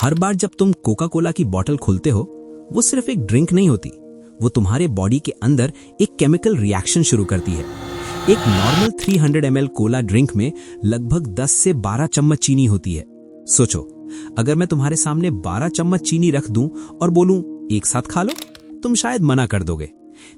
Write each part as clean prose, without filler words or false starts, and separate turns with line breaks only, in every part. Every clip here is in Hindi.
हर बार जब तुम कोका कोला की बोतल खोलते हो, वो सिर्फ एक ड्रिंक नहीं होती, वो तुम्हारे बॉडी के अंदर एक केमिकल रिएक्शन शुरू करती है। एक नॉर्मल 300 ml कोला ड्रिंक में लगभग 10 से 12 चम्मच चीनी होती है। सोचो, अगर मैं तुम्हारे सामने 12 चम्मच चीनी रख दूं और बोलूं एक साथ खा लो, तुम शायद मना कर दोगे।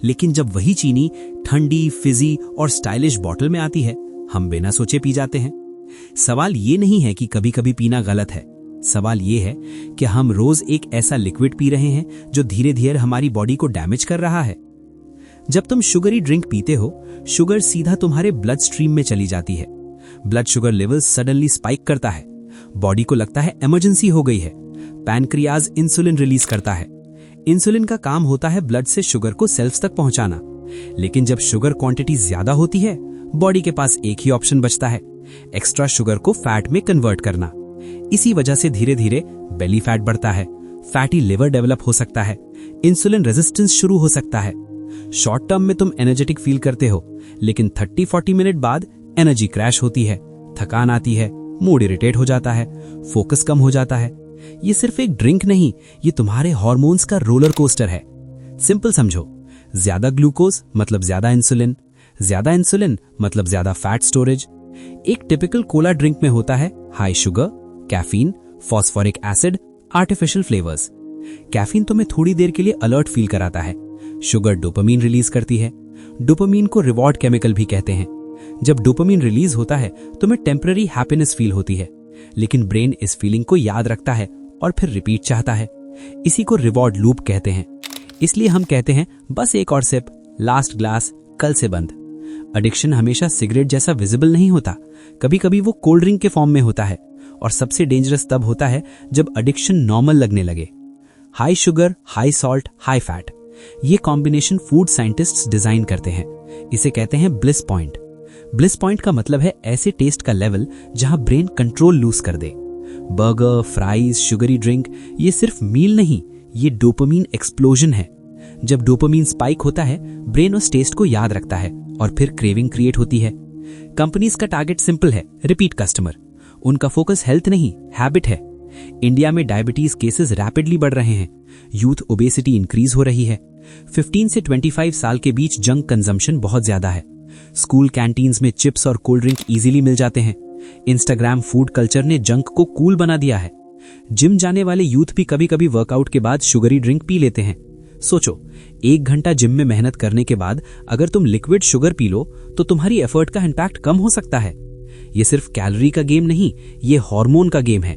लेकिन जब वही चीनी ठंडी, फिजी और स्टाइलिश बोतल में आती है, हम बिना सोचे पी जाते हैं। सवाल ये नहीं है कि कभी कभी पीना गलत है, सवाल ये है कि हम रोज एक ऐसा लिक्विड पी रहे हैं जो धीरे धीरे हमारी बॉडी को डैमेज कर रहा है। जब तुम शुगरी ड्रिंक पीते हो, शुगर सीधा तुम्हारे ब्लड स्ट्रीम में चली जाती है। Blood sugar level suddenly spike करता है, बॉडी को लगता है इमरजेंसी हो गई है। पैनक्रियाज इंसुलिन रिलीज करता है। इंसुलिन का काम होता है ब्लड से शुगर को सेल्स तक पहुंचाना। लेकिन जब शुगर क्वांटिटी ज्यादा होती है, बॉडी के पास एक ही ऑप्शन बचता है, एक्स्ट्रा शुगर को फैट में कन्वर्ट करना। इसी वजह से धीरे धीरे बेली फैट बढ़ता है, फैटी लिवर डेवलप हो सकता है, इंसुलिन रेजिस्टेंस शुरू हो सकता है। शॉर्ट टर्म में तुम एनर्जेटिक फील करते हो, लेकिन 30-40 मिनट बाद एनर्जी क्रैश होती है, थकान आती है, मूड इरिटेट हो जाता है, फोकस कम हो जाता है। ये सिर्फ एक ड्रिंक नहीं, ये तुम्हारे हार्मोन्स का रोलर कोस्टर है। सिंपल समझो, ज्यादा ग्लूकोज मतलब ज्यादा इंसुलिन मतलब ज्यादा फैट स्टोरेज। एक टिपिकल कोला ड्रिंक में होता है high sugar, caffeine, phosphoric acid, artificial flavours. Caffeine तुम्हें थोड़ी देर के लिए अलर्ट फील कराता है, शुगर डोपामीन रिलीज करती है। डोपामीन को रिवॉर्ड केमिकल भी कहते हैं। जब डोपामीन रिलीज होता है, तुम्हें टेम्पररी हैप्पीनेस फील होती है, लेकिन ब्रेन इस फीलिंग को याद रखता है और फिर रिपीट चाहता है। इसी को रिवॉर्ड लूप कहते हैं। इसलिए हम कहते हैं बस एक और सिप, लास्ट ग्लास, कल से बंद। एडिक्शन हमेशा सिगरेट जैसा विजिबल नहीं होता, कभी कभी वो कोल्ड ड्रिंक के फॉर्म में होता है। और सबसे डेंजरस तब होता है जब एडिक्शन नॉर्मल लगने लगे। High sugar, high salt, high fat, ये कॉम्बिनेशन फूड साइंटिस्ट्स डिजाइन करते हैं। इसे कहते हैं ब्लिस पॉइंट। ब्लिस पॉइंट का मतलब है ऐसे टेस्ट का लेवल जहां ब्रेन कंट्रोल लूज कर दे। बर्गर, फ्राइज, शुगरी ड्रिंक, ये सिर्फ मील नहीं, ये डोपामीन एक्सप्लोजन है। जब डोपामीन स्पाइक होता है, ब्रेन उस टेस्ट को याद रखता है और फिर क्रेविंग क्रिएट होती है। कंपनीज का टारगेट सिंपल है, रिपीट कस्टमर। उनका फोकस हेल्थ नहीं, हैबिट है। इंडिया में डायबिटीज केसेस रैपिडली बढ़ रहे हैं, यूथ ओबेसिटी इंक्रीज हो रही है। 15 से 25 साल के बीच जंक कंजम्पशन बहुत ज्यादा है। स्कूल कैंटीन्स में चिप्स और कोल्ड ड्रिंक इजीली मिल जाते हैं। इंस्टाग्राम फूड कल्चर ने जंक को कूल बना दिया है। जिम जाने वाले यूथ भी कभी कभी वर्कआउट के बाद शुगरी ड्रिंक पी लेते हैं। सोचो, 1 घंटा जिम में मेहनत करने के बाद अगर तुम लिक्विड शुगर पी लो तो तुम्हारी एफर्ट का इम्पैक्ट कम हो सकता है। ये सिर्फ कैलोरी का गेम नहीं, ये हार्मोन का गेम है।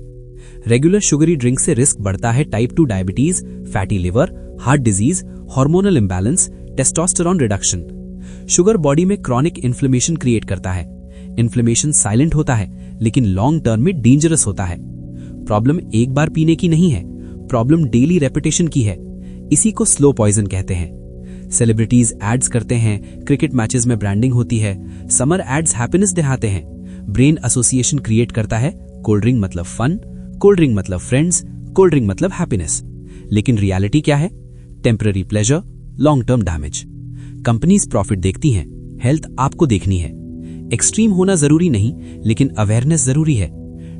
रेगुलर शुगरी ड्रिंक से रिस्क बढ़ता है type 2 diabetes, fatty liver, heart disease, hormonal imbalance, testosterone reduction. Sugar body में क्रॉनिक इन्फ्लेमेशन क्रिएट करता है। इन्फ्लेमेशन साइलेंट होता है, लेकिन लॉन्ग टर्म में डेंजरस होता है। प्रॉब्लम एक बार पीने की नहीं है, प्रॉब्लम डेली रेपिटेशन की है। इसी को स्लो पॉइजन कहते हैं। सेलिब्रिटीज एड्स करते हैं, क्रिकेट मैचेस में ब्रांडिंग होती है, समर एड्स हैप्पीनेस दिखाते हैं। ब्रेन एसोसिएशन क्रिएट करता है, कोल्ड ड्रिंक मतलब फन, कोल्ड ड्रिंक मतलब फ्रेंड्स, कोल्ड ड्रिंक मतलब हैप्पीनेस। लेकिन रियलिटी क्या है? Temporary pleasure, long term damage. Companies profit देखती हैं, हेल्थ आपको देखनी है। एक्सट्रीम होना जरूरी नहीं, लेकिन अवेयरनेस जरूरी है।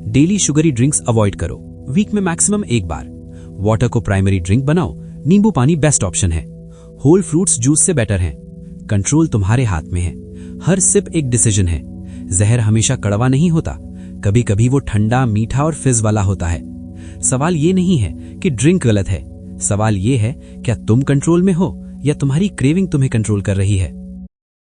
डेली शुगरी ड्रिंक्स अवॉइड करो, वीक में मैक्सिमम एक बार। वाटर को प्राइमरी ड्रिंक बनाओ, नींबू पानी बेस्ट ऑप्शन है। होल फ्रूट्स जूस से बेटर है। कंट्रोल तुम्हारे हाथ में है। हर सिप एक डिसीजन है। जहर हमेशा कड़वा नहीं होता, कभी कभी वो ठंडा, मीठा और फिज वाला होता है। सवाल ये नहीं है कि ड्रिंक गलत है, सवाल ये है क्या तुम कंट्रोल में हो या तुम्हारी क्रेविंग तुम्हें कंट्रोल कर रही है।